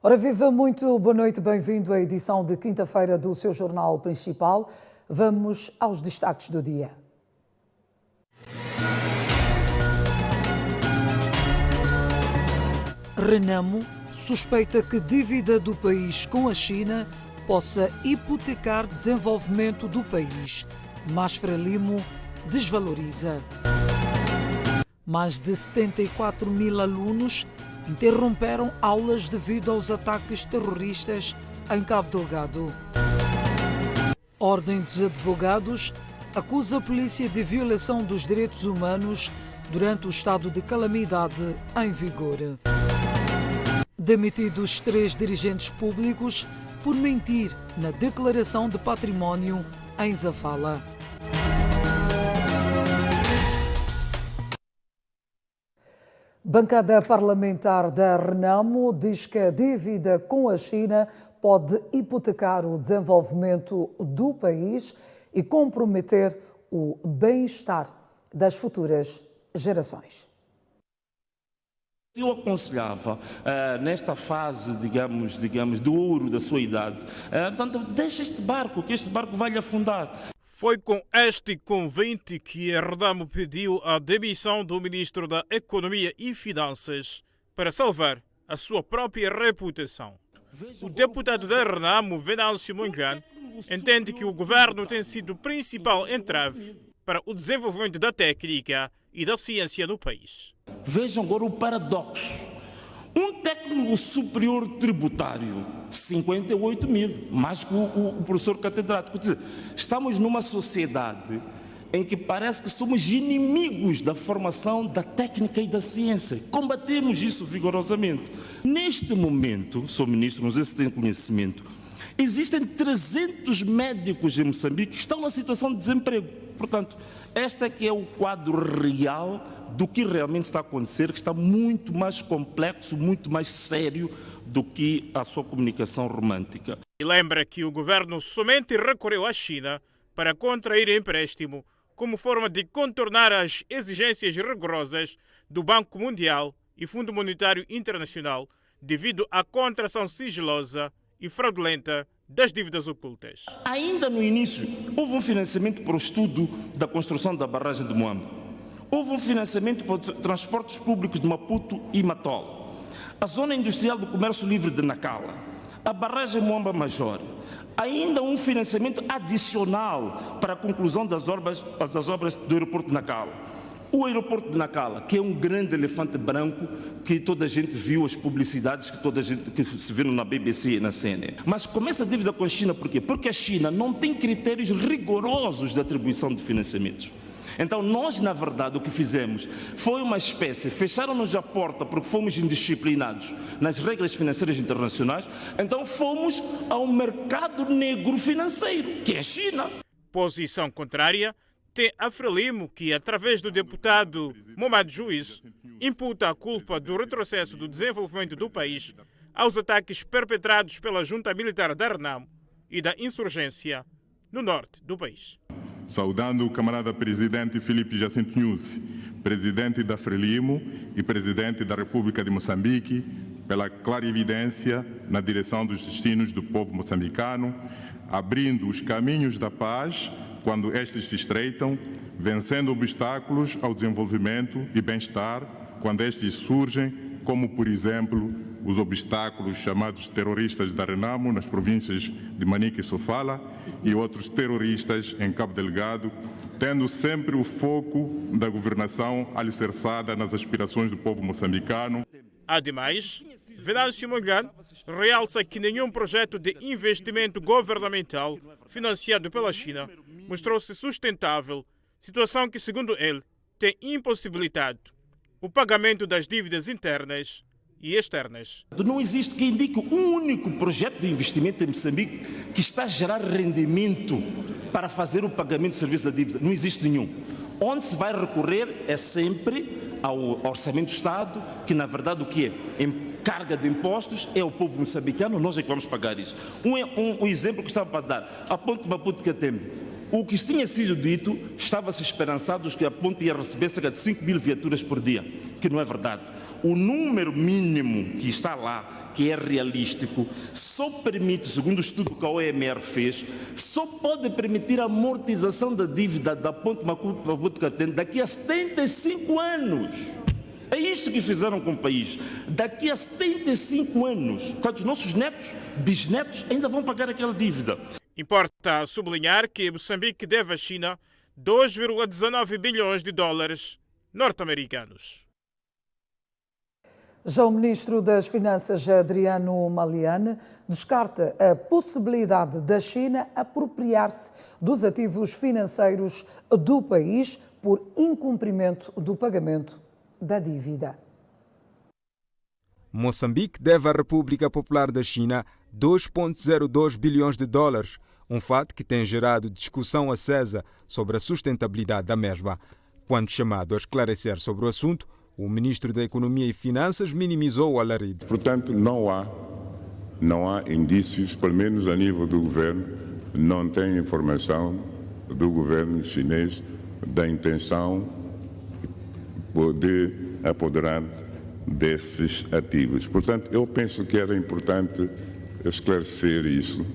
Ora viva, muito boa noite, bem-vindo à edição de quinta-feira do seu jornal principal. Vamos aos destaques do dia. Renamo suspeita que dívida do país com a China possa hipotecar desenvolvimento do país, mas Frelimo desvaloriza. Mais de 74 mil alunos interromperam aulas devido aos ataques terroristas em Cabo Delgado. Ordem dos Advogados acusa a polícia de violação dos direitos humanos durante o estado de calamidade em vigor. Demitidos 3 dirigentes públicos por mentir na declaração de património em Zafala. Bancada parlamentar da Renamo diz que a dívida com a China pode hipotecar o desenvolvimento do país e comprometer o bem-estar das futuras gerações. Eu aconselhava, nesta fase, digamos, do ouro da sua idade, portanto, deixa este barco, que este barco vai lhe afundar. Foi com este convite que a Renamo pediu a demissão do Ministro da Economia e Finanças para salvar a sua própria reputação. O deputado da Renamo, Venâncio Mondlane, entende que o governo tem sido o principal entrave para o desenvolvimento da técnica e da ciência no país. Vejam agora o paradoxo. Um técnico superior tributário, 58 mil, mais que o professor catedrático. Quer dizer, estamos numa sociedade em que parece que somos inimigos da formação da técnica e da ciência. Combatemos isso vigorosamente. Neste momento, Sr. Ministro, não sei se tem conhecimento, existem 300 médicos em Moçambique que estão na situação de desemprego. Portanto, este é que é o quadro real do que realmente está a acontecer, que está muito mais complexo, muito mais sério do que a sua comunicação romântica. E lembra que o governo somente recorreu à China para contrair empréstimo como forma de contornar as exigências rigorosas do Banco Mundial e Fundo Monetário Internacional devido à contração sigilosa e fraudulenta das dívidas ocultas. Ainda no início, houve um financiamento para o estudo da construção da barragem de Moamba. Houve um financiamento para transportes públicos de Maputo e Matol. A zona industrial do comércio livre de Nacala. A barragem Moamba Major. Ainda um financiamento adicional para a conclusão das obras do aeroporto de Nacala. O aeroporto de Nacala, que é um grande elefante branco que toda a gente viu as publicidades que se viram na BBC e na CNN. Mas começa a dívida com a China por quê? Porque a China não tem critérios rigorosos de atribuição de financiamentos. Então nós, na verdade, o que fizemos foi uma espécie, fecharam-nos a porta porque fomos indisciplinados nas regras financeiras internacionais, então fomos ao mercado negro financeiro, que é a China. Posição contrária tem a Frelimo, que, através do deputado Momad Juiz, imputa a culpa do retrocesso do desenvolvimento do país aos ataques perpetrados pela junta militar da Renamo e da insurgência no norte do país. Saudando o camarada presidente Filipe Jacinto Nyusi, presidente da Frelimo e presidente da República de Moçambique, pela clarividência na direção dos destinos do povo moçambicano, abrindo os caminhos da paz quando estes se estreitam, vencendo obstáculos ao desenvolvimento e bem-estar quando estes surgem, como, por exemplo, os obstáculos chamados terroristas da Renamo nas províncias de Manica e Sofala e outros terroristas em Cabo Delgado, tendo sempre o foco da governação alicerçada nas aspirações do povo moçambicano. Ademais, Venâncio Mondlane realça que nenhum projeto de investimento governamental financiado pela China mostrou-se sustentável, situação que, segundo ele, tem impossibilitado o pagamento das dívidas internas e externas. Não existe que indique um único projeto de investimento em Moçambique que está a gerar rendimento para fazer o pagamento do serviço da dívida. Não existe nenhum. Onde se vai recorrer é sempre ao Orçamento do Estado, que na verdade o que é? Em carga de impostos é o povo moçambicano, nós é que vamos pagar isso. Um exemplo que estava para dar, a ponte de Maputo-Catembe. O que tinha sido dito, estava-se esperançados que a ponte ia receber cerca de 5 mil viaturas por dia, que não é verdade. O número mínimo que está lá que é realístico, só permite, segundo o estudo que a OMR fez, só pode permitir a amortização da dívida da Ponte Maputo-Catende daqui a 75 anos. É isto que fizeram com o país. Daqui a 75 anos, quando os nossos netos, bisnetos, ainda vão pagar aquela dívida. Importa sublinhar que Moçambique deve à China 2,19 bilhões de dólares norte-americanos. Já o ministro das Finanças, Adriano Maliane, descarta a possibilidade da China apropriar-se dos ativos financeiros do país por incumprimento do pagamento da dívida. Moçambique deve à República Popular da China 2,02 bilhões de dólares, um fato que tem gerado discussão acesa sobre a sustentabilidade da mesma. Quando chamado a esclarecer sobre o assunto, o ministro da Economia e Finanças minimizou o alarido. Portanto, não há indícios, pelo menos a nível do governo, não tem informação do governo chinês da intenção de apoderar desses ativos. Portanto, eu penso que era importante esclarecer isso,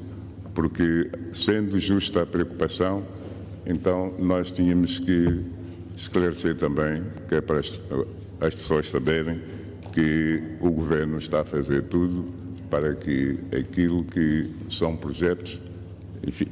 porque, sendo justa a preocupação, então nós tínhamos que esclarecer também, que é para as pessoas saberem que o governo está a fazer tudo para que aquilo que são projetos,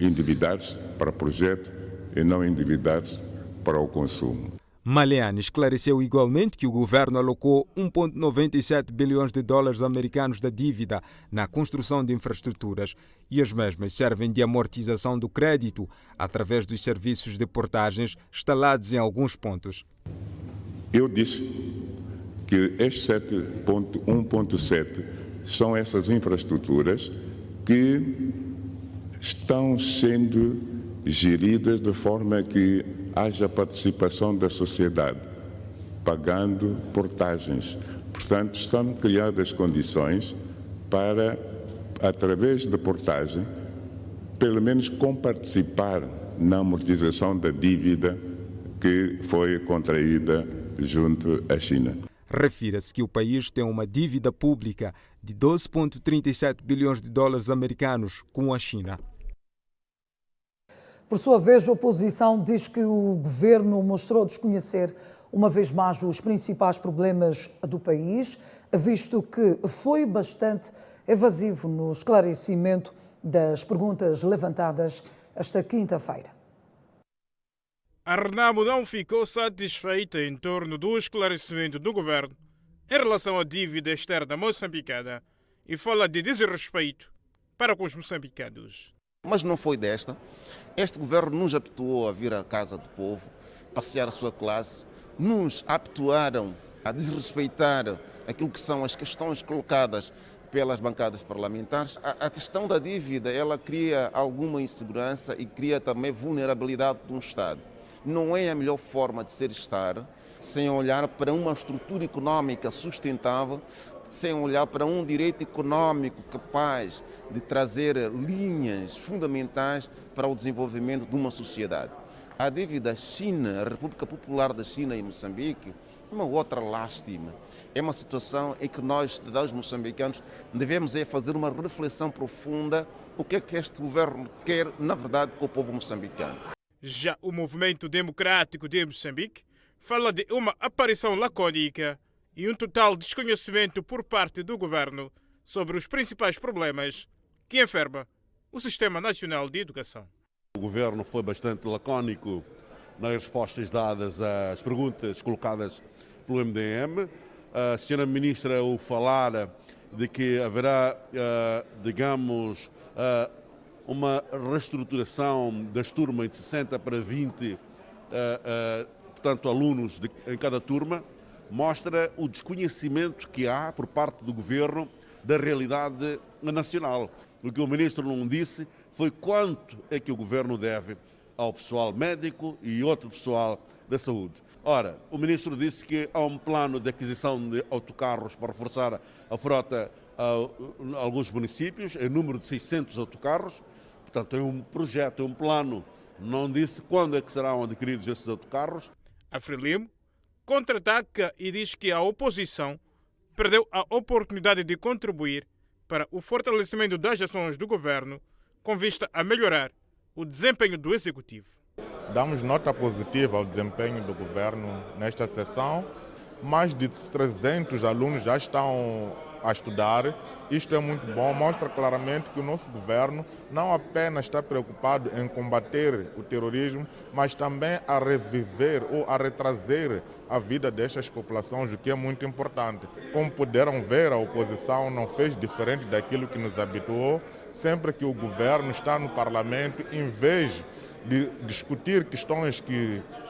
endividados para projeto e não endividados para o consumo. Maliane esclareceu igualmente que o governo alocou 1,97 bilhões de dólares americanos da dívida na construção de infraestruturas e as mesmas servem de amortização do crédito através dos serviços de portagens instalados em alguns pontos. Eu disse que estes 1,7 são essas infraestruturas que estão sendo geridas de forma que haja participação da sociedade, pagando portagens. Portanto, estão criadas condições para, através da portagem, pelo menos comparticipar na amortização da dívida que foi contraída junto à China. Refira-se que o país tem uma dívida pública de 12,37 bilhões de dólares americanos com a China. Por sua vez, a oposição diz que o governo mostrou desconhecer uma vez mais os principais problemas do país, visto que foi bastante evasivo no esclarecimento das perguntas levantadas esta quinta-feira. A Renamo não ficou satisfeita em torno do esclarecimento do governo em relação à dívida externa moçambicana e fala de desrespeito para com os moçambicanos. Mas não foi desta. Este governo nos habituou a vir à casa do povo, passear a sua classe, nos habituaram a desrespeitar aquilo que são as questões colocadas pelas bancadas parlamentares. A questão da dívida, ela cria alguma insegurança e cria também vulnerabilidade de um Estado. Não é a melhor forma de ser estar sem olhar para uma estrutura económica sustentável, sem olhar para um direito económico capaz de trazer linhas fundamentais para o desenvolvimento de uma sociedade. A dívida China, a República Popular da China e Moçambique, é uma outra lástima. É uma situação em que nós, cidadãos moçambicanos, devemos fazer uma reflexão profunda o que é que este governo quer, na verdade, com o povo moçambicano. Já o Movimento Democrático de Moçambique fala de uma aparição lacônica e um total desconhecimento por parte do governo sobre os principais problemas que enferma o Sistema Nacional de Educação. O governo foi bastante lacônico nas respostas dadas às perguntas colocadas pelo MDM. A senhora ministra o falar de que haverá, digamos, uma reestruturação das turmas de 60 para 20, portanto, alunos em cada turma, mostra o desconhecimento que há por parte do governo da realidade nacional. O que o ministro não disse foi quanto é que o governo deve ao pessoal médico e outro pessoal da saúde. Ora, o ministro disse que há um plano de aquisição de autocarros para reforçar a frota a alguns municípios, em número de 600 autocarros. Portanto, é um projeto, é um plano. Não disse quando é que serão adquiridos esses autocarros. A Frelimo contra-ataca e diz que a oposição perdeu a oportunidade de contribuir para o fortalecimento das ações do governo com vista a melhorar o desempenho do Executivo. Damos nota positiva ao desempenho do governo nesta sessão. Mais de 300 alunos já estão a estudar. Isto é muito bom, mostra claramente que o nosso governo não apenas está preocupado em combater o terrorismo, mas também a reviver ou a retrazer a vida destas populações, o que é muito importante. Como puderam ver, a oposição não fez diferente daquilo que nos habituou. Sempre que o governo está no parlamento, em vez de discutir questões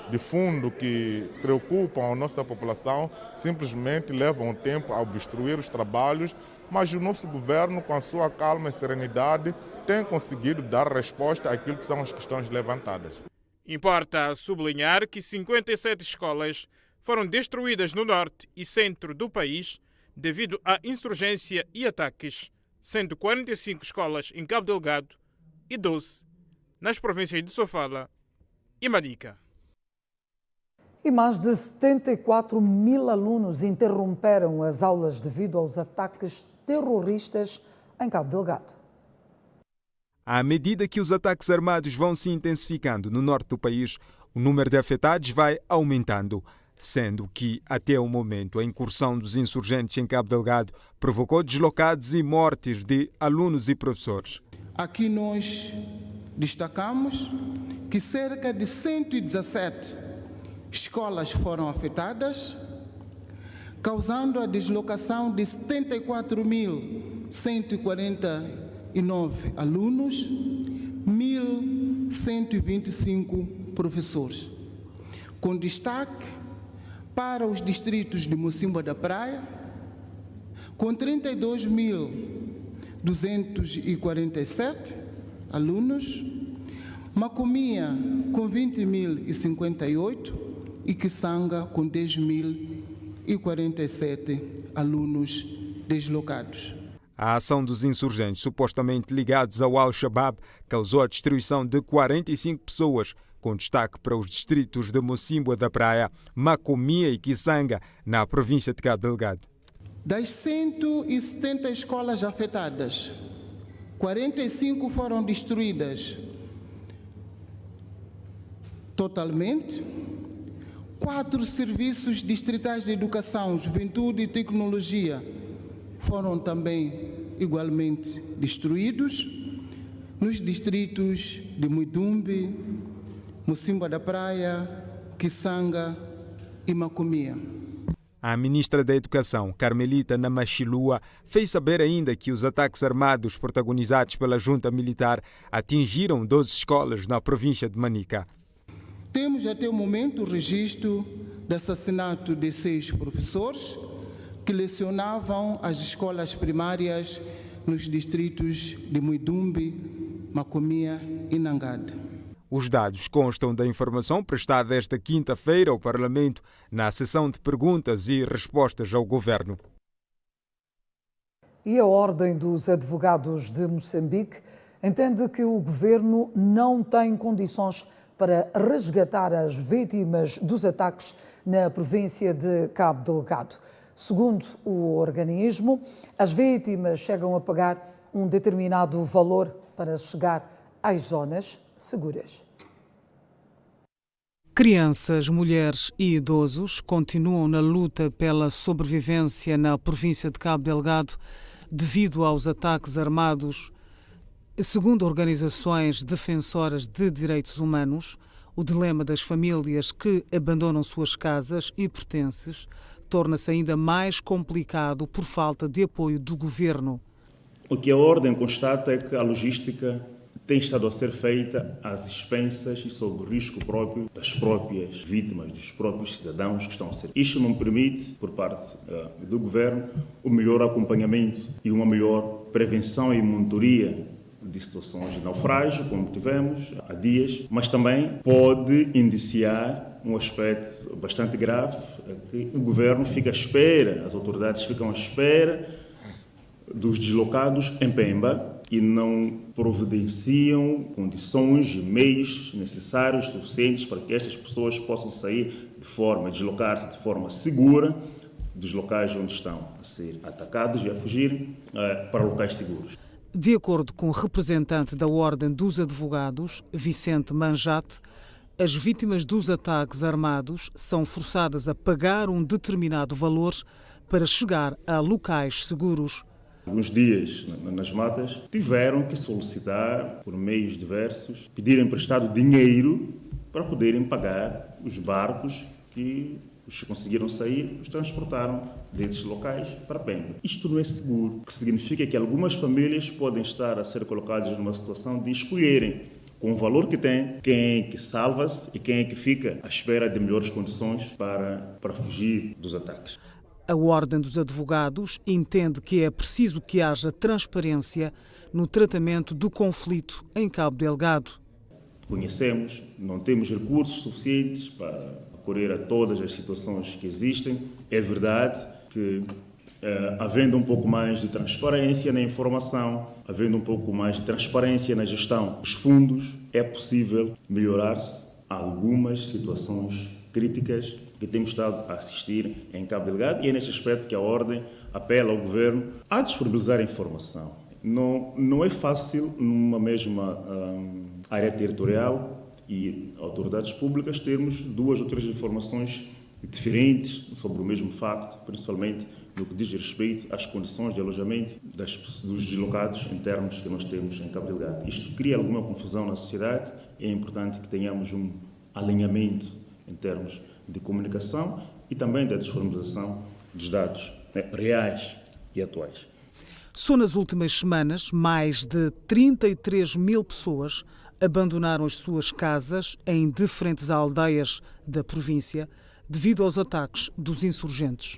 de fundo que preocupam a nossa população, simplesmente levam o tempo a obstruir os trabalhos, mas o nosso governo, com a sua calma e serenidade, tem conseguido dar resposta àquilo que são as questões levantadas. Importa sublinhar que 57 escolas foram destruídas no norte e centro do país devido à insurgência e ataques, sendo 45 escolas em Cabo Delgado e 12 nas províncias de Sofala e Manica. E mais de 74 mil alunos interromperam as aulas devido aos ataques terroristas em Cabo Delgado. À medida que os ataques armados vão se intensificando no norte do país, o número de afetados vai aumentando, sendo que, até o momento, a incursão dos insurgentes em Cabo Delgado provocou deslocados e mortes de alunos e professores. Aqui nós destacamos que cerca de 117 escolas foram afetadas, causando a deslocação de 74.149 alunos, 1.125 professores, com destaque para os distritos de Mocimboa da Praia, com 32.247 alunos, Macomia com 20.058 e Kisanga com 10.047 alunos deslocados. A ação dos insurgentes supostamente ligados ao Al-Shabaab causou a destruição de 45 pessoas, com destaque para os distritos de Mocimboa da Praia, Macomia e Kisanga, na província de Cabo Delgado. Das 170 escolas afetadas, 45 foram destruídas totalmente. 4 serviços distritais de educação, juventude e tecnologia foram também igualmente destruídos nos distritos de Muidumbe, Mocimboa da Praia, Kisanga e Macomia. A ministra da Educação, Carmelita Namachilua, fez saber ainda que os ataques armados protagonizados pela junta militar atingiram 12 escolas na província de Manica. Temos até o momento o registro de assassinato de 6 professores que lecionavam as escolas primárias nos distritos de Muidumbe, Macomia e Nangade. Os dados constam da informação prestada esta quinta-feira ao Parlamento na sessão de perguntas e respostas ao Governo. E a Ordem dos Advogados de Moçambique entende que o Governo não tem condições para resgatar as vítimas dos ataques na província de Cabo Delgado. Segundo o organismo, as vítimas chegam a pagar um determinado valor para chegar às zonas seguras. Crianças, mulheres e idosos continuam na luta pela sobrevivência na província de Cabo Delgado devido aos ataques armados. Segundo organizações defensoras de direitos humanos, o dilema das famílias que abandonam suas casas e pertences torna-se ainda mais complicado por falta de apoio do governo. O que a Ordem constata é que a logística tem estado a ser feita às expensas e sob o risco próprio das próprias vítimas, dos próprios cidadãos que estão a ser. Isto não permite, por parte do governo, o melhor acompanhamento e uma melhor prevenção e monitoria de situações de naufrágio, como tivemos há dias, mas também pode indiciar um aspecto bastante grave, que o governo fica à espera, as autoridades ficam à espera dos deslocados em Pemba e não providenciam condições e meios necessários, suficientes para que estas pessoas possam sair deslocar-se de forma segura dos locais onde estão a ser atacados e a fugirem para locais seguros. De acordo com o representante da Ordem dos Advogados, Vicente Manjate, as vítimas dos ataques armados são forçadas a pagar um determinado valor para chegar a locais seguros. Alguns dias nas matas tiveram que solicitar, por meios diversos, pedir emprestado dinheiro para poderem pagar os barcos que os que conseguiram sair, os transportaram desses locais para Pemba. Isto não é seguro, o que significa que algumas famílias podem estar a ser colocadas numa situação de escolherem, com o valor que tem, quem é que salva-se e quem é que fica à espera de melhores condições para fugir dos ataques. A Ordem dos Advogados entende que é preciso que haja transparência no tratamento do conflito em Cabo Delgado. Conhecemos, não temos recursos suficientes para recorrer a todas as situações que existem. É verdade que, havendo um pouco mais de transparência na informação, havendo um pouco mais de transparência na gestão dos fundos, é possível melhorar-se algumas situações críticas que temos estado a assistir em Cabo Delgado, e é nesse aspecto que a Ordem apela ao Governo a disponibilizar informação. Não é fácil, numa mesma área territorial e autoridades públicas, termos duas ou três informações diferentes sobre o mesmo facto, principalmente no que diz respeito às condições de alojamento dos deslocados internos que nós temos em Cabo Delgado. Isto cria alguma confusão na sociedade e é importante que tenhamos um alinhamento em termos de comunicação e também da disponibilização dos dados reais e atuais. Só nas últimas semanas, mais de 33 mil pessoas abandonaram as suas casas em diferentes aldeias da província devido aos ataques dos insurgentes.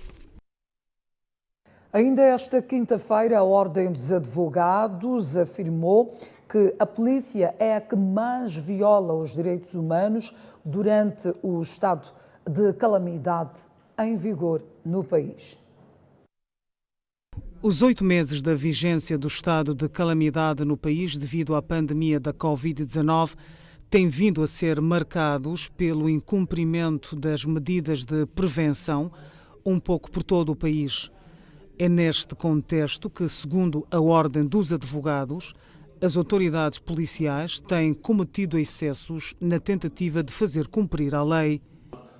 Ainda esta quinta-feira, a Ordem dos Advogados afirmou que a polícia é a que mais viola os direitos humanos durante o estado de calamidade em vigor no país. Os 8 meses da vigência do estado de calamidade no país devido à pandemia da Covid-19 têm vindo a ser marcados pelo incumprimento das medidas de prevenção um pouco por todo o país. É neste contexto que, segundo a Ordem dos Advogados, as autoridades policiais têm cometido excessos na tentativa de fazer cumprir a lei.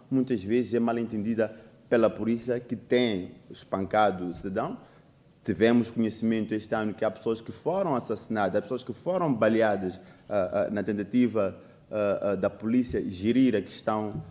Muitas vezes é mal entendida pela polícia, que tem espancado o cidadão. Tivemos conhecimento este ano que há pessoas que foram assassinadas, há pessoas que foram baleadas na tentativa da polícia gerir a questão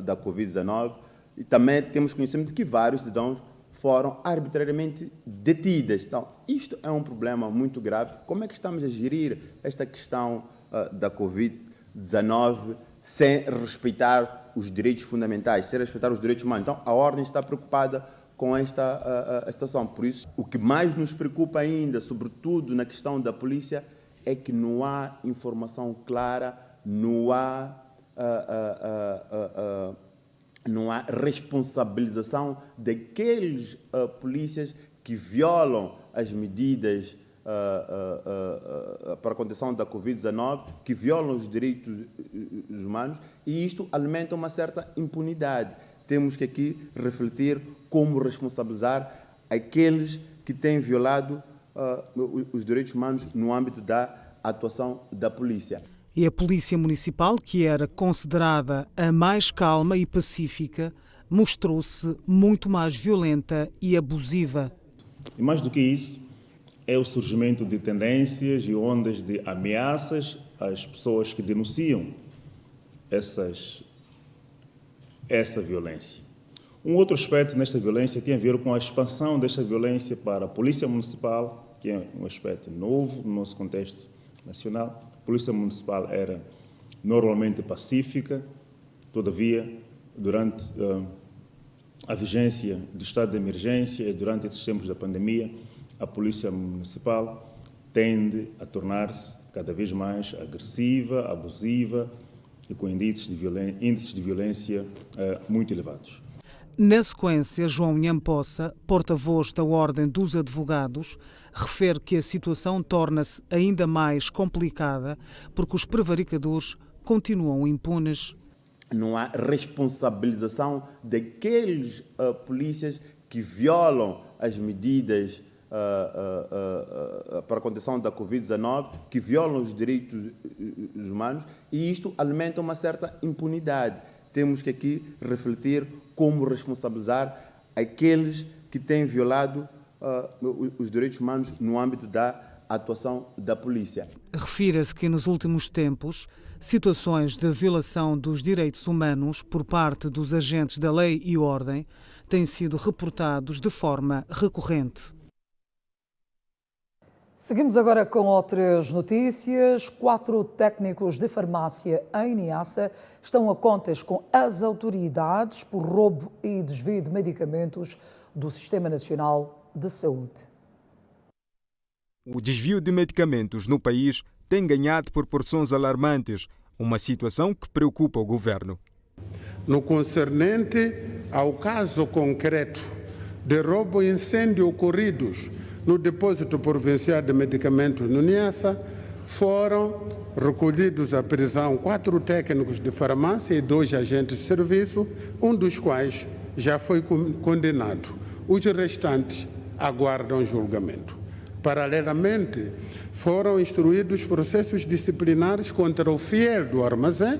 da Covid-19. E também temos conhecimento de que vários cidadãos foram arbitrariamente detidos. Então, isto é um problema muito grave. Como é que estamos a gerir esta questão da Covid-19 sem respeitar os direitos fundamentais, sem respeitar os direitos humanos? Então, a Ordem está preocupada com esta situação. Por isso, o que mais nos preocupa ainda, sobretudo na questão da polícia, é que não há informação clara, não há responsabilização daqueles polícias que violam as medidas para a contenção da Covid-19, que violam os direitos humanos, e isto alimenta uma certa impunidade. Temos que aqui refletir como responsabilizar aqueles que têm violado os direitos humanos no âmbito da atuação da polícia. E a Polícia Municipal, que era considerada a mais calma e pacífica, mostrou-se muito mais violenta e abusiva. E mais do que isso, é o surgimento de tendências e ondas de ameaças às pessoas que denunciam essa violência. Um outro aspecto nesta violência tem a ver com a expansão desta violência para a Polícia Municipal, que é um aspecto novo no nosso contexto nacional. A Polícia Municipal era normalmente pacífica, todavia, durante a vigência do estado de emergência e durante esses tempos da pandemia, a Polícia Municipal tende a tornar-se cada vez mais agressiva, abusiva e com índices de violência muito elevados. Na sequência, João Nhampossa, porta-voz da Ordem dos Advogados, refere que a situação torna-se ainda mais complicada porque os prevaricadores continuam impunes. Não há responsabilização daqueles polícias que violam as medidas para a contenção da Covid-19, que violam os direitos humanos, e isto alimenta uma certa impunidade. Temos que aqui refletir como responsabilizar aqueles que têm violado os direitos humanos no âmbito da atuação da polícia. Refira-se que nos últimos tempos, situações de violação dos direitos humanos por parte dos agentes da lei e ordem têm sido reportados de forma recorrente. Seguimos agora com outras notícias. 4 técnicos de farmácia em Niassa estão a contas com as autoridades por roubo e desvio de medicamentos do Sistema Nacional de Saúde. O desvio de medicamentos no país tem ganhado proporções alarmantes, uma situação que preocupa o governo. No concernente ao caso concreto de roubo e incêndio ocorridos no depósito provincial de medicamentos no Niassa, foram recolhidos à prisão 4 técnicos de farmácia e 2 agentes de serviço, um dos quais já foi condenado. Os restantes aguardam julgamento. Paralelamente, foram instruídos processos disciplinares contra o fiel do armazém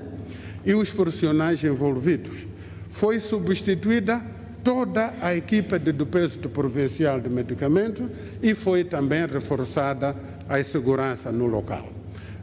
e os profissionais envolvidos. Foi substituída toda a equipa de depósito provincial de medicamentos e foi também reforçada a segurança no local.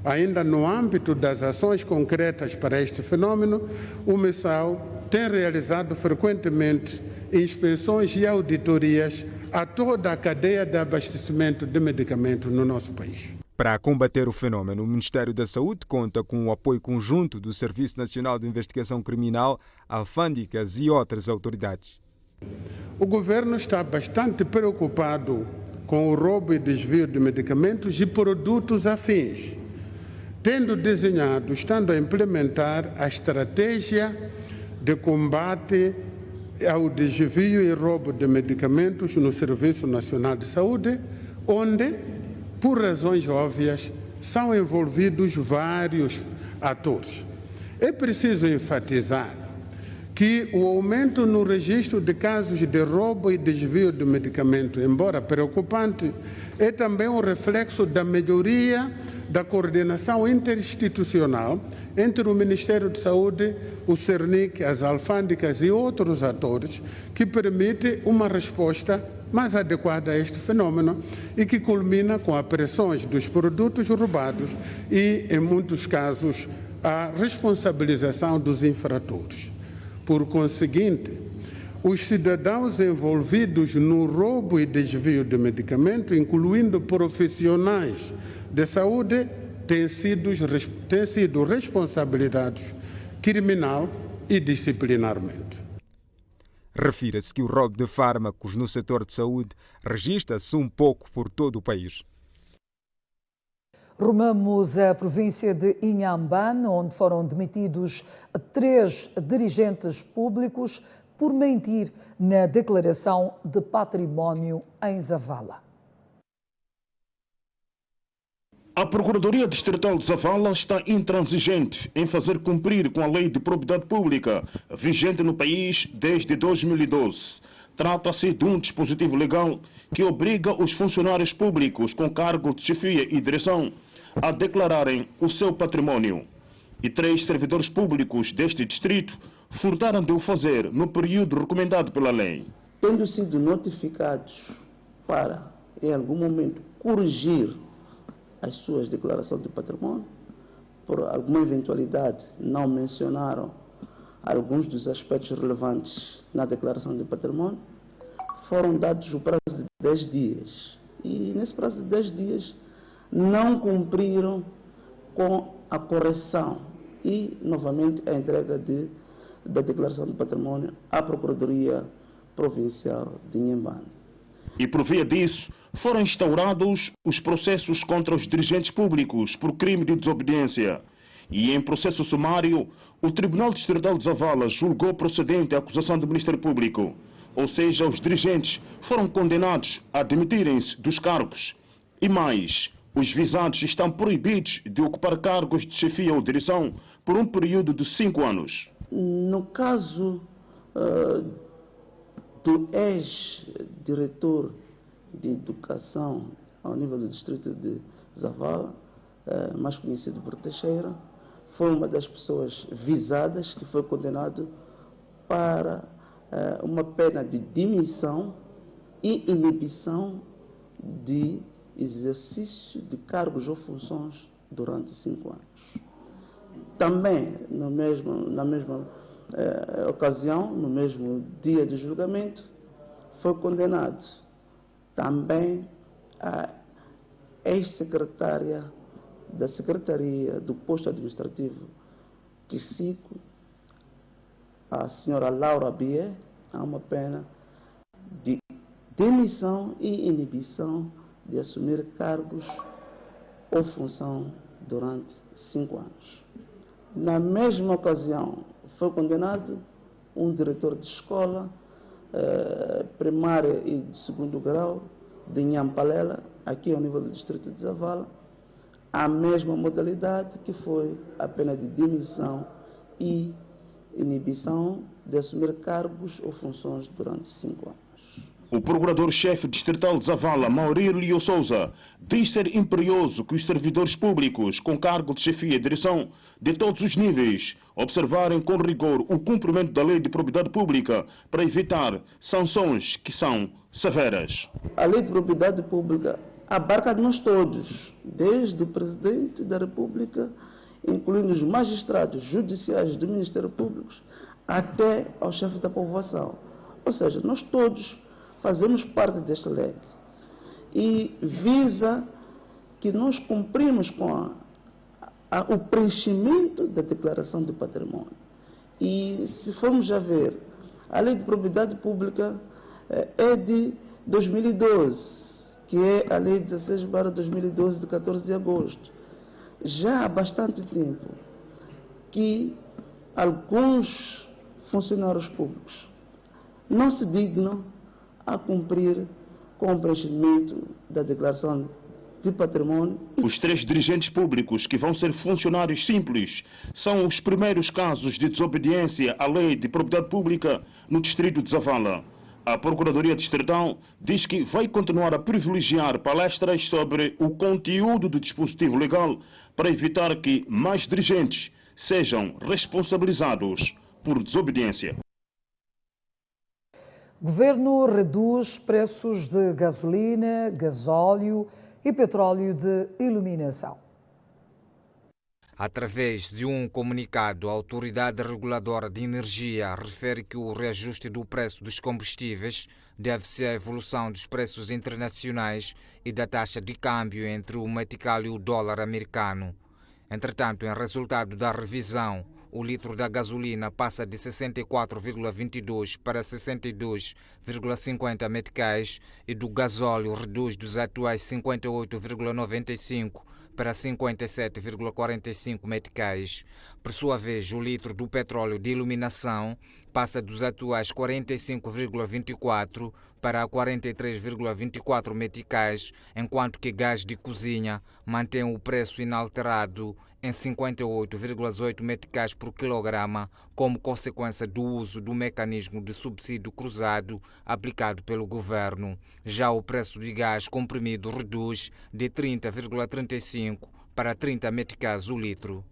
Ainda no âmbito das ações concretas para este fenômeno, o MISAL tem realizado frequentemente inspeções e auditorias a toda a cadeia de abastecimento de medicamentos no nosso país. Para combater o fenômeno, o Ministério da Saúde conta com o apoio conjunto do Serviço Nacional de Investigação Criminal, alfândegas e outras autoridades. O governo está bastante preocupado com o roubo e desvio de medicamentos e produtos afins, tendo desenhado, estando a implementar a estratégia de combate ao desvio e roubo de medicamentos no Serviço Nacional de Saúde, onde, por razões óbvias, são envolvidos vários atores. É preciso enfatizar que o aumento no registro de casos de roubo e desvio de medicamento, embora preocupante, é também um reflexo da melhoria da coordenação interinstitucional entre o Ministério de Saúde, o CERNIC, as alfândegas e outros atores, que permite uma resposta mais adequada a este fenômeno e que culmina com apreensões dos produtos roubados e, em muitos casos, a responsabilização dos infratores. Por conseguinte, os cidadãos envolvidos no roubo e desvio de medicamento, incluindo profissionais de saúde, têm sido responsabilizados criminal e disciplinarmente. Refira-se que o roubo de fármacos no setor de saúde registra-se um pouco por todo o país. Rumamos à província de Inhambane, onde foram demitidos 3 dirigentes públicos por mentir na declaração de património em Zavala. A Procuradoria Distrital de Zavala está intransigente em fazer cumprir com a Lei de Propriedade Pública, vigente no país desde 2012. Trata-se de um dispositivo legal que obriga os funcionários públicos com cargo de chefia e direção a declararem o seu património. E 3 servidores públicos deste distrito furtaram de o fazer no período recomendado pela lei. Tendo sido notificados para, em algum momento, corrigir as suas declarações de património, por alguma eventualidade não mencionaram alguns dos aspectos relevantes na declaração de património, foram dados o prazo de 10 dias. E nesse prazo de 10 dias não cumpriram com a correção e, novamente, a entrega da declaração de património à Procuradoria Provincial de Inhambane. E por via disso, foram instaurados os processos contra os dirigentes públicos por crime de desobediência. E em processo sumário, o Tribunal Distrital de Zavala julgou procedente a acusação do Ministério Público. Ou seja, os dirigentes foram condenados a demitirem-se dos cargos. E mais, os visados estão proibidos de ocupar cargos de chefia ou direção por um período de 5 anos. No caso do ex-diretor de educação ao nível do distrito de Zavala, mais conhecido por Teixeira, foi uma das pessoas visadas que foi condenado para uma pena de demissão e inibição de exercício de cargos ou funções durante 5 anos. Também, na mesma ocasião, no mesmo dia do julgamento, foi condenado também a ex-secretária da Secretaria do Posto Administrativo Quicico, a senhora Laura Bié, a uma pena de demissão e inibição de assumir cargos ou função durante 5 anos. Na mesma ocasião, foi condenado um diretor de escola primária e de segundo grau de Nhampalela, aqui ao nível do distrito de Zavala, a mesma modalidade que foi a pena de demissão e inibição de assumir cargos ou funções durante 5 anos. O procurador-chefe distrital de Zavala, Maurílio Souza, diz ser imperioso que os servidores públicos com cargo de chefia e direção de todos os níveis observarem com rigor o cumprimento da lei de propriedade pública para evitar sanções que são severas. A lei de propriedade pública abarca nós todos, desde o presidente da República, incluindo os magistrados judiciais do Ministério Público, até ao chefe da povoação. Ou seja, nós todos fazemos parte desta lei e visa que nós cumprimos com o preenchimento da declaração de patrimônio. E se formos a ver, a lei de propriedade pública é de 2012, que é a lei 16/2012 de 14 de agosto. Já há bastante tempo que alguns funcionários públicos não se dignam a cumprir com o preenchimento da declaração de patrimônio. Os 3 dirigentes públicos que vão ser funcionários simples são os primeiros casos de desobediência à lei de propriedade pública no distrito de Zavala. A Procuradoria Distrital diz que vai continuar a privilegiar palestras sobre o conteúdo do dispositivo legal para evitar que mais dirigentes sejam responsabilizados por desobediência. Governo reduz preços de gasolina, gasóleo e petróleo de iluminação. Através de um comunicado, a Autoridade Reguladora de Energia refere que o reajuste do preço dos combustíveis deve-se à evolução dos preços internacionais e da taxa de câmbio entre o metical e o dólar americano. Entretanto, em resultado da revisão, o litro da gasolina passa de 64,22 para 62,50 meticais e do gasóleo reduz dos atuais 58,95 para 57,45 meticais. Por sua vez, o litro do petróleo de iluminação passa dos atuais 45,24 para 43,24 meticais, enquanto que gás de cozinha mantém o preço inalterado em 58,8 meticais por quilograma, como consequência do uso do mecanismo de subsídio cruzado aplicado pelo governo. Já o preço de gás comprimido reduz de 30,35 para 30 meticais o litro.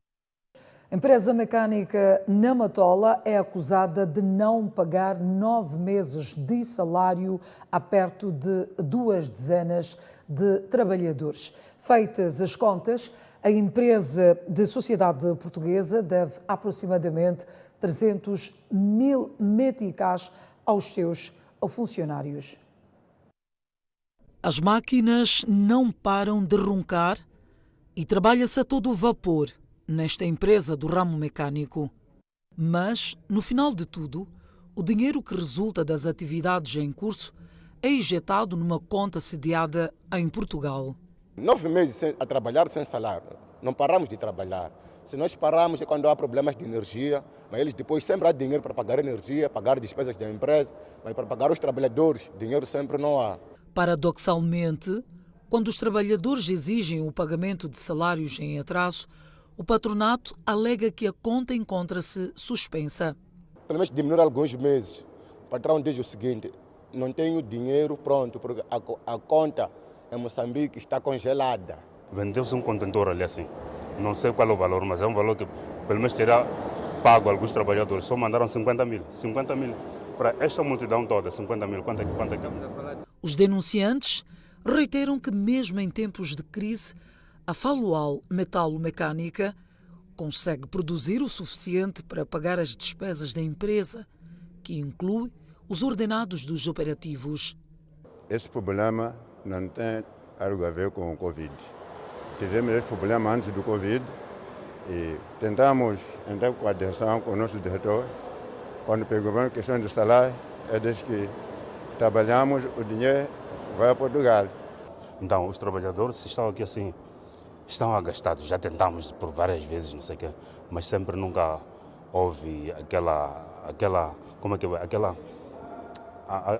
A empresa mecânica na Matola é acusada de não pagar 9 meses de salário a perto de 2 dezenas de trabalhadores. Feitas as contas, a empresa de sociedade portuguesa deve aproximadamente 300 mil meticais aos seus funcionários. As máquinas não param de roncar e trabalha-se a todo vapor nesta empresa do ramo mecânico. Mas, no final de tudo, o dinheiro que resulta das atividades em curso é injetado numa conta sediada em Portugal. 9 meses a trabalhar sem salário. Não paramos de trabalhar. Se nós paramos é quando há problemas de energia, mas eles depois sempre há dinheiro para pagar energia, pagar despesas da empresa, mas para pagar os trabalhadores, dinheiro sempre não há. Paradoxalmente, quando os trabalhadores exigem o pagamento de salários em atraso, o patronato alega que a conta encontra-se suspensa. Pelo menos diminuir alguns meses. O patrão diz o seguinte: não tenho dinheiro pronto, porque a conta em Moçambique está congelada. Vendeu-se um contentor ali assim. Não sei qual é o valor, mas é um valor que pelo menos terá pago alguns trabalhadores. Só mandaram 50 mil. 50 mil para esta multidão toda, 50 mil. Quanto é que é? Os denunciantes reiteram que mesmo em tempos de crise, a Falual Metalomecânica consegue produzir o suficiente para pagar as despesas da empresa, que inclui os ordenados dos operativos. Este problema não tem algo a ver com o Covid. Tivemos esse problema antes do Covid e tentamos entrar com atenção com o nosso diretor. Quando pegamos a questão de salário, é desde que trabalhamos, o dinheiro vai a Portugal. Então, os trabalhadores estão aqui assim, estão agastados. Já tentamos por várias vezes, não sei o quê, mas sempre nunca houve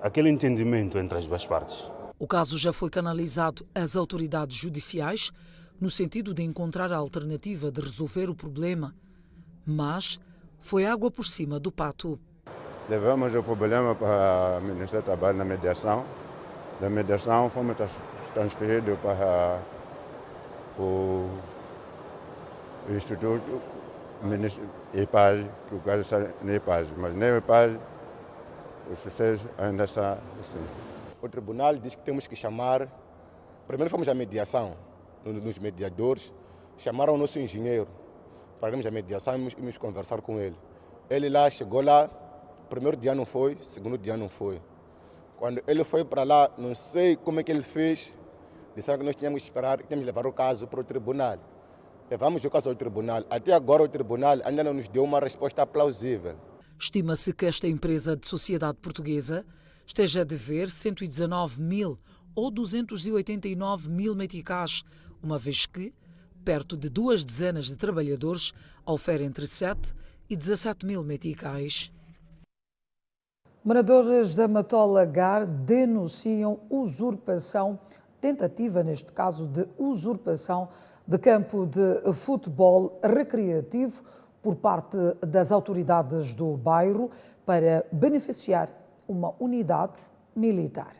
aquele entendimento entre as duas partes. O caso já foi canalizado às autoridades judiciais no sentido de encontrar a alternativa de resolver o problema, mas foi água por cima do pato. Levamos o problema para o Ministério do Trabalho na mediação. Da mediação fomos transferidos para o Instituto EPAG, que o caso está no EPAG, mas nem o EPAG, o sucesso ainda está assim. O tribunal diz que temos que chamar. Primeiro fomos à mediação, nos mediadores, chamaram o nosso engenheiro para irmos à mediação e irmos conversar com ele. Ele lá chegou lá, primeiro dia não foi, segundo dia não foi. Quando ele foi para lá, não sei como é que ele fez, disseram que nós tínhamos que esperar, tínhamos que levar o caso para o tribunal. Levamos o caso ao tribunal. Até agora o tribunal ainda não nos deu uma resposta plausível. Estima-se que esta empresa de sociedade portuguesa esteja a dever 119 mil ou 289 mil meticais, uma vez que perto de 2 dezenas de trabalhadores oferem entre 7 e 17 mil meticais. Moradores da Matola Gar denunciam tentativa neste caso de usurpação de campo de futebol recreativo por parte das autoridades do bairro para beneficiar uma unidade militar.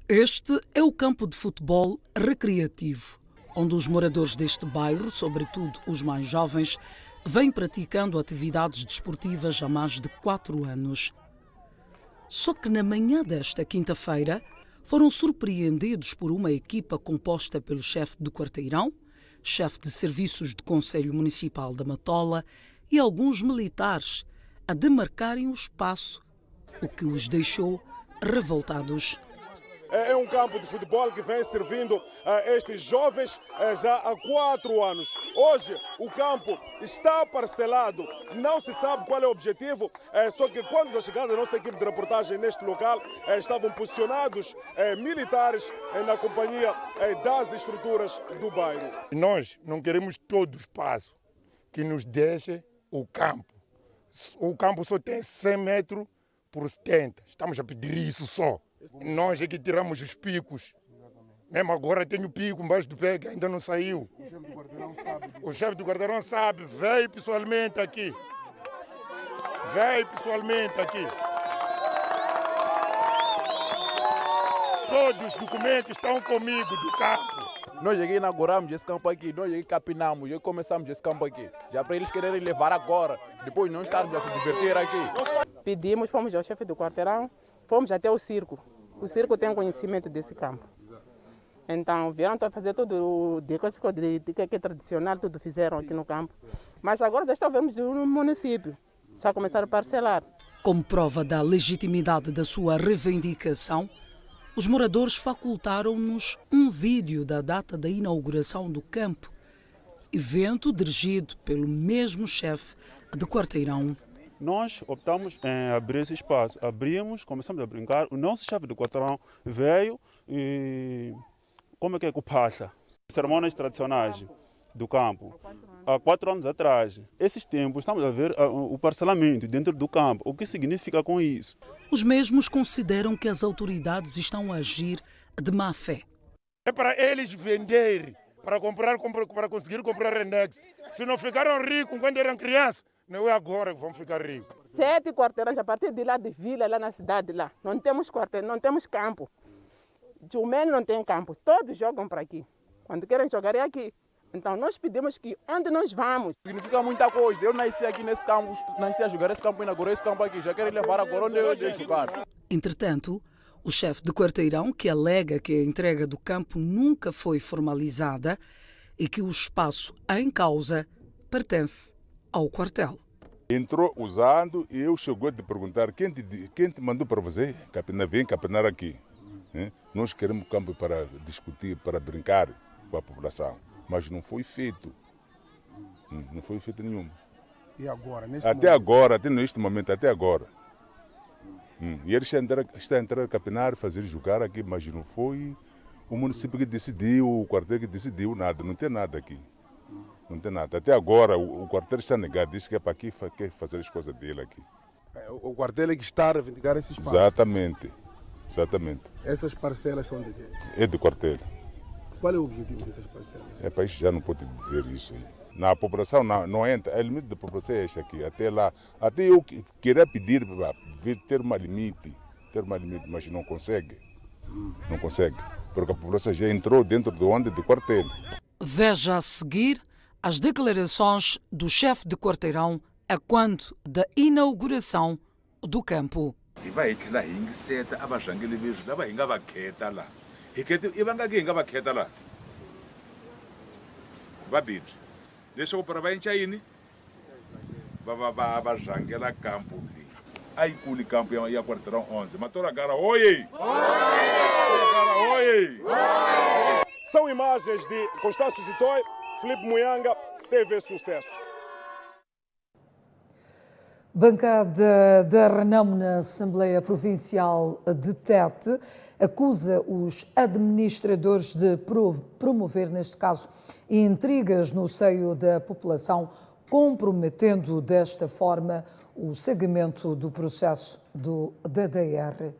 Este é o campo de futebol recreativo, onde os moradores deste bairro, sobretudo os mais jovens, vêm praticando atividades desportivas há mais de 4 anos. Só que na manhã desta quinta-feira foram surpreendidos por uma equipa composta pelo chefe do quarteirão, chefe de serviços do Conselho Municipal da Matola e alguns militares a demarcarem o espaço, o que os deixou revoltados. É um campo de futebol que vem servindo a estes jovens já há 4 anos. Hoje o campo está parcelado, não se sabe qual é o objetivo, só que quando da chegada da nossa equipe de reportagem neste local, estavam posicionados militares na companhia das estruturas do bairro. Nós não queremos todo o espaço que nos deixe o campo. O campo só tem 100 metros por 70, estamos a pedir isso só. Nós é que tiramos os picos. Mesmo agora tenho pico embaixo do pé que ainda não saiu. O chefe do quarteirão sabe, veio pessoalmente aqui. Todos os documentos estão comigo do campo. Nós aqui inauguramos esse campo aqui, nós aqui capinamos, já começamos esse campo aqui. Já para eles quererem levar agora, depois não estarmos a se divertir aqui. Pedimos, fomos ao chefe do quarteirão, fomos até o circo. O circo tem conhecimento desse campo. Então vieram a fazer tudo de que é tradicional, tudo fizeram aqui no campo. Mas agora já estamos no município, já começaram a parcelar. Como prova da legitimidade da sua reivindicação, os moradores facultaram-nos um vídeo da data da inauguração do campo, evento dirigido pelo mesmo chefe de quarteirão. Nós optamos em abrir esse espaço. Abrimos, começamos a brincar. O nosso chefe do quarteirão veio e como é que passa? Cerimônias tradicionais do campo. Há 4 anos atrás. Esses tempos estamos a ver o parcelamento dentro do campo. O que significa com isso? Os mesmos consideram que as autoridades estão a agir de má fé. É para eles vender, para conseguir comprar Renex. Se não ficaram ricos quando eram crianças, não é agora que vão ficar ricos. 7 quarteirões a partir de lá de vila, lá na cidade lá. Não temos quarteirão, não temos campo. Jumene não tem campo, todos jogam para aqui. Quando querem jogar é aqui. Então nós pedimos que onde nós vamos. Significa muita coisa. Eu nasci aqui nesse campo, nasci a jogar esse campo, inaugurei esse campo aqui. Já querem levar agora onde eu devo jogar. Entretanto, o chefe de quarteirão, que alega que a entrega do campo nunca foi formalizada e que o espaço em causa pertence ao quartel. Entrou usando e eu chegou de perguntar quem te mandou para você? Vem capinar aqui. Nós queremos campo para discutir, para brincar com a população. Mas não foi feito. Não foi feito nenhum. E agora? Neste momento, até agora. E eles estão a entrar a capinar, fazer jogar aqui, mas não foi o município que decidiu, o quartel que decidiu, nada. Não tem nada aqui. Não tem nada. Até agora o quartel está negado, disse que é para aqui quer fazer as coisas dele aqui. O quartel é que está a reivindicar esse espaço? Exatamente. Essas parcelas são de quem? É do quartel. Qual é o objetivo dessas parcelas? É para isso já não pode dizer isso. Na população não entra, o limite da população é este aqui. Até lá, até eu queria pedir para ter uma limite, mas não consegue. Não consegue, porque a população já entrou dentro do quartel. Veja a seguir as declarações do chefe de quarteirão a quando da inauguração do campo. Vai lá ingiseta abashangeli bezu laba ingabakhetha lá. Ikhethe ibangake ingabakhetha lá. Babili. Leswo para vai enchaini. Baba abashangela campo. Aí culi campo ya quarteirão 11. Matora cara, oi! São imagens de Constâncio Zitoy, Filipe Muyanga, TV Sucesso. Bancada da Renamo na Assembleia Provincial de Tete acusa os administradores de promover, neste caso, intrigas no seio da população, comprometendo desta forma o seguimento do processo do DDR.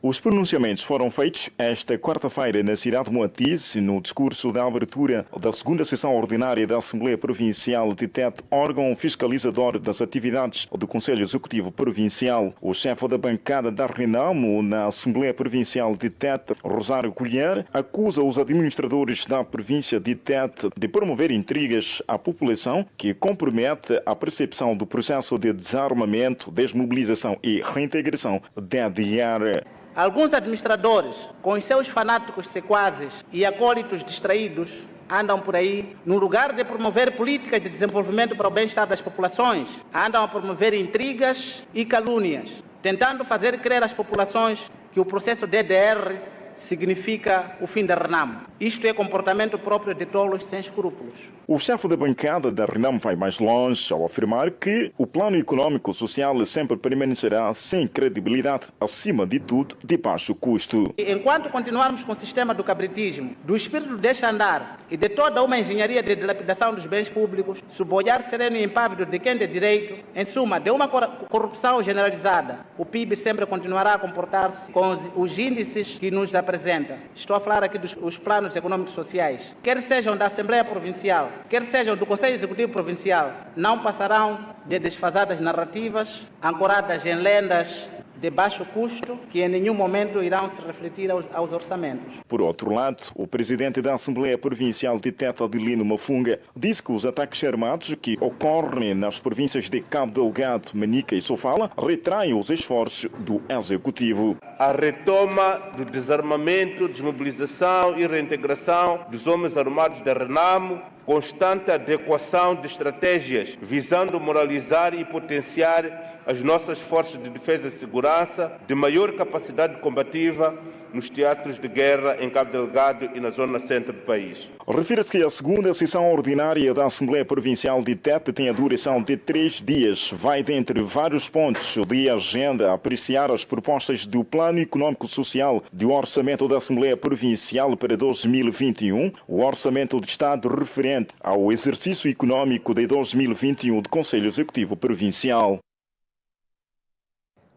Os pronunciamentos foram feitos esta quarta-feira na cidade de Moatize, no discurso da abertura da segunda sessão ordinária da Assembleia Provincial de Tete, órgão fiscalizador das atividades do Conselho Executivo Provincial. O chefe da bancada da Renamo na Assembleia Provincial de Tete, Rosário Colher, acusa os administradores da província de Tete de promover intrigas à população que compromete a percepção do processo de desarmamento, desmobilização e reintegração DDR. Alguns administradores, com os seus fanáticos sequazes e acólitos distraídos, andam por aí, no lugar de promover políticas de desenvolvimento para o bem-estar das populações, andam a promover intrigas e calúnias, tentando fazer crer às populações que o processo DDR significa o fim da Renamo. Isto é comportamento próprio de tolos sem escrúpulos. O chefe da bancada da Renamo vai mais longe ao afirmar que o plano econômico-social sempre permanecerá sem credibilidade, acima de tudo, de baixo custo. Enquanto continuarmos com o sistema do cabritismo, do espírito deixa andar e de toda uma engenharia de dilapidação dos bens públicos, sob o olhar sereno e impávido de quem tem direito, em suma, de uma corrupção generalizada, o PIB sempre continuará a comportar-se com os índices que nos apresenta. Estou a falar aqui dos planos econômicos sociais. Quer sejam da Assembleia Provincial, quer sejam do Conselho Executivo Provincial, não passarão de desfasadas narrativas, ancoradas em lendas de baixo custo, que em nenhum momento irão se refletir aos orçamentos. Por outro lado, o presidente da Assembleia Provincial de Tete, Adelino Mafunga, disse que os ataques armados que ocorrem nas províncias de Cabo Delgado, Manica e Sofala retraem os esforços do Executivo. A retoma do desarmamento, desmobilização e reintegração dos homens armados da Renamo, constante adequação de estratégias visando moralizar e potenciar as nossas forças de defesa e segurança, de maior capacidade combativa nos teatros de guerra em Cabo Delgado e na zona centro do país. Refere-se que a segunda sessão ordinária da Assembleia Provincial de Tete tem a duração de 3 dias. Vai, dentre vários pontos de agenda, apreciar as propostas do Plano Econômico-Social do Orçamento da Assembleia Provincial para 2021, o Orçamento de Estado referente ao exercício econômico de 2021 do Conselho Executivo Provincial.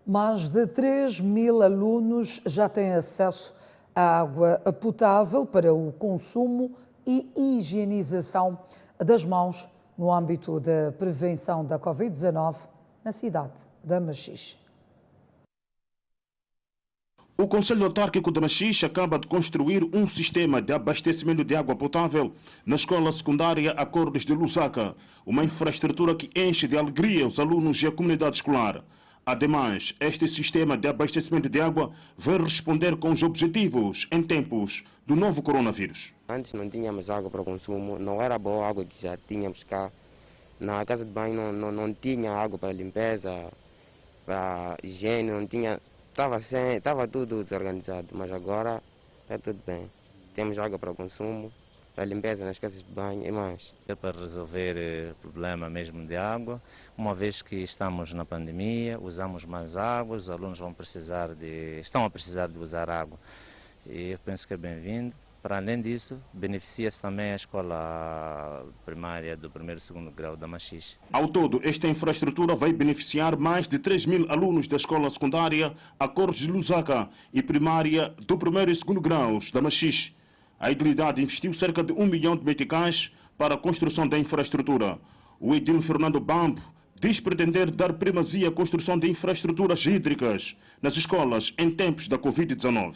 Mais de 3.000 alunos já têm acesso à água potável para o consumo e higienização das mãos no âmbito da prevenção da Covid-19 na cidade da Machixe. O Conselho Autárquico de Machixe acaba de construir um sistema de abastecimento de água potável na escola secundária Acordes de Lusaka, uma infraestrutura que enche de alegria os alunos e a comunidade escolar. Ademais, este sistema de abastecimento de água vai responder com os objetivos em tempos do novo coronavírus. Antes não tínhamos água para consumo, não era boa a água que já tínhamos cá. Na casa de banho não tinha água para limpeza, para higiene, não tinha. Estava tudo desorganizado, mas agora está tudo bem. Temos água para consumo, para limpeza nas casas de banho e mais. É para resolver o problema mesmo de água, uma vez que estamos na pandemia, usamos mais água, os alunos estão a precisar de usar água. E eu penso que é bem-vindo. Para além disso, beneficia-se também a escola primária do 1º e 2º grau da Machixe. Ao todo, esta infraestrutura vai beneficiar mais de 3.000 alunos da escola secundária Acordes de Lusaka e primária do 1º e 2º graus da Machixe. A Edilidade investiu cerca de 1 milhão de meticais para a construção da infraestrutura. O edil Fernando Bambo diz pretender dar primazia à construção de infraestruturas hídricas nas escolas em tempos da Covid-19.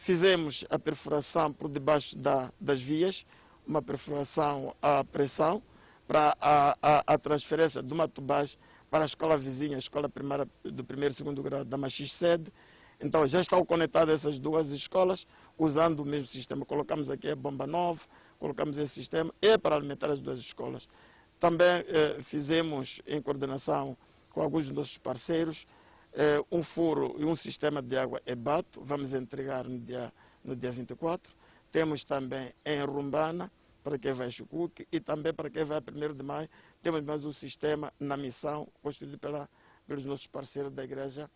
Fizemos a perfuração por debaixo das vias, uma perfuração à pressão para a transferência de uma tubagem para a escola vizinha, a escola primária do 1º e 2º grau da Machixe sede. Então já estão conectadas essas duas escolas usando o mesmo sistema. Colocamos aqui a bomba nova, colocamos esse sistema para alimentar as duas escolas. Também fizemos em coordenação com alguns dos nossos parceiros um furo e um sistema de água EBATO, vamos entregar no dia 24. Temos também em Rumbana, para quem vai a Chucuque, e também para quem vai a 1º de maio, temos mais um sistema na missão, construído pelos nossos parceiros da Igreja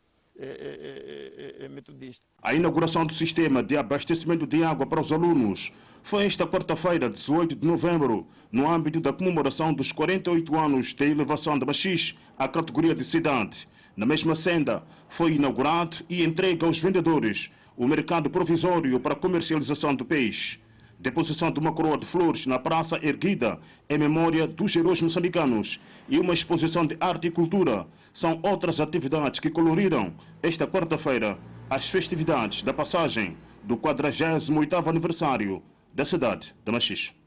Metodista. A inauguração do sistema de abastecimento de água para os alunos foi esta quarta-feira, 18 de novembro, no âmbito da comemoração dos 48 anos da elevação da Machixe à categoria de cidade. Na mesma senda, foi inaugurado e entregue aos vendedores o mercado provisório para comercialização do peixe. Deposição de uma coroa de flores na praça erguida em memória dos heróis moçambicanos e uma exposição de arte e cultura são outras atividades que coloriram esta quarta-feira as festividades da passagem do 48º aniversário da cidade de Machixe.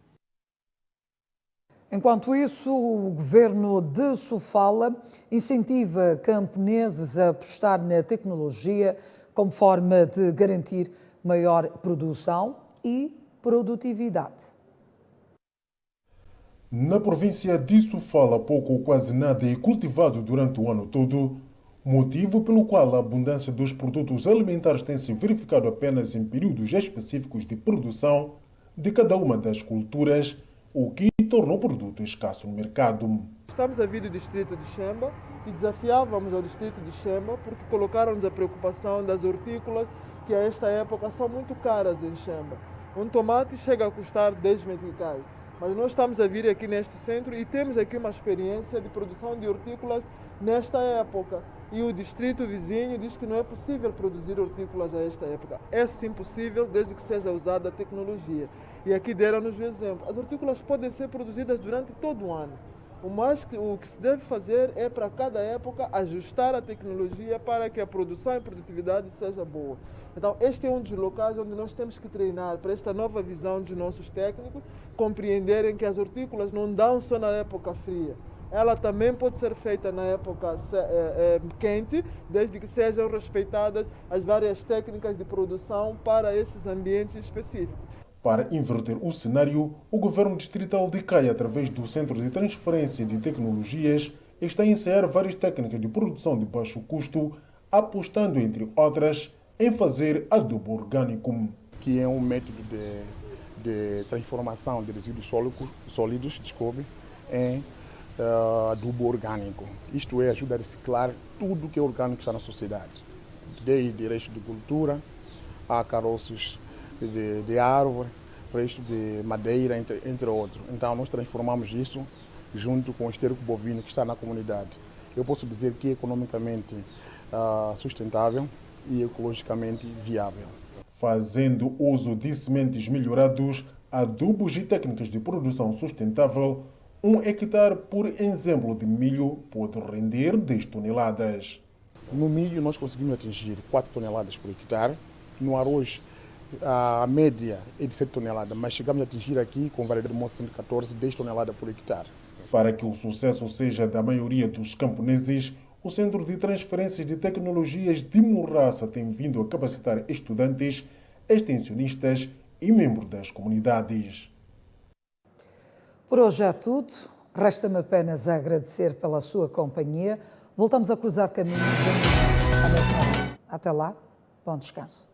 Enquanto isso, o governo de Sofala incentiva camponeses a apostar na tecnologia como forma de garantir maior produção e produtividade. Na província de Sofala, pouco ou quase nada é cultivado durante o ano todo, motivo pelo qual a abundância dos produtos alimentares tem se verificado apenas em períodos específicos de produção de cada uma das culturas, o que tornou o produto escasso no mercado. Estamos a vir do distrito de Xemba e desafiávamos ao distrito de Xemba porque colocaram-nos a preocupação das hortícolas que a esta época são muito caras em Xemba. Um tomate chega a custar 10 meticais, mas nós estamos a vir aqui neste centro e temos aqui uma experiência de produção de hortícolas nesta época. E o distrito vizinho diz que não é possível produzir hortícolas a esta época. É sim possível, desde que seja usada a tecnologia. E aqui deram-nos o exemplo. As hortícolas podem ser produzidas durante todo o ano. O que se deve fazer é, para cada época, ajustar a tecnologia para que a produção e produtividade seja boa. Então, este é um dos locais onde nós temos que treinar para esta nova visão dos nossos técnicos, compreenderem que as hortícolas não dão só na época fria. Ela também pode ser feita na época quente, desde que sejam respeitadas as várias técnicas de produção para esses ambientes específicos. Para inverter o cenário, o governo distrital de Caia, através do Centro de Transferência de Tecnologias, está a ensaiar várias técnicas de produção de baixo custo, apostando, entre outras, em fazer adubo orgânico. Que é um método de transformação de resíduos sólidos em adubo orgânico. Isto é, ajuda a reciclar tudo que é orgânico que está na sociedade, desde resto de cultura a caroços de árvore, resto de madeira, entre outros. Então nós transformamos isso junto com o esterco bovino que está na comunidade. Eu posso dizer que é economicamente sustentável e ecologicamente viável. Fazendo uso de sementes melhorados, adubos e técnicas de produção sustentável, Um hectare, por exemplo, de milho pode render 10 toneladas. No milho nós conseguimos atingir 4 toneladas por hectare. No arroz a média é de 7 toneladas, mas chegamos a atingir aqui, com variedade Monte 114, 10 toneladas por hectare. Para que o sucesso seja da maioria dos camponeses, o Centro de Transferências de Tecnologias de Morraça tem vindo a capacitar estudantes, extensionistas e membros das comunidades. Por hoje é tudo. Resta-me apenas agradecer pela sua companhia. Voltamos a cruzar caminhos à mesma hora. Até lá, bom descanso.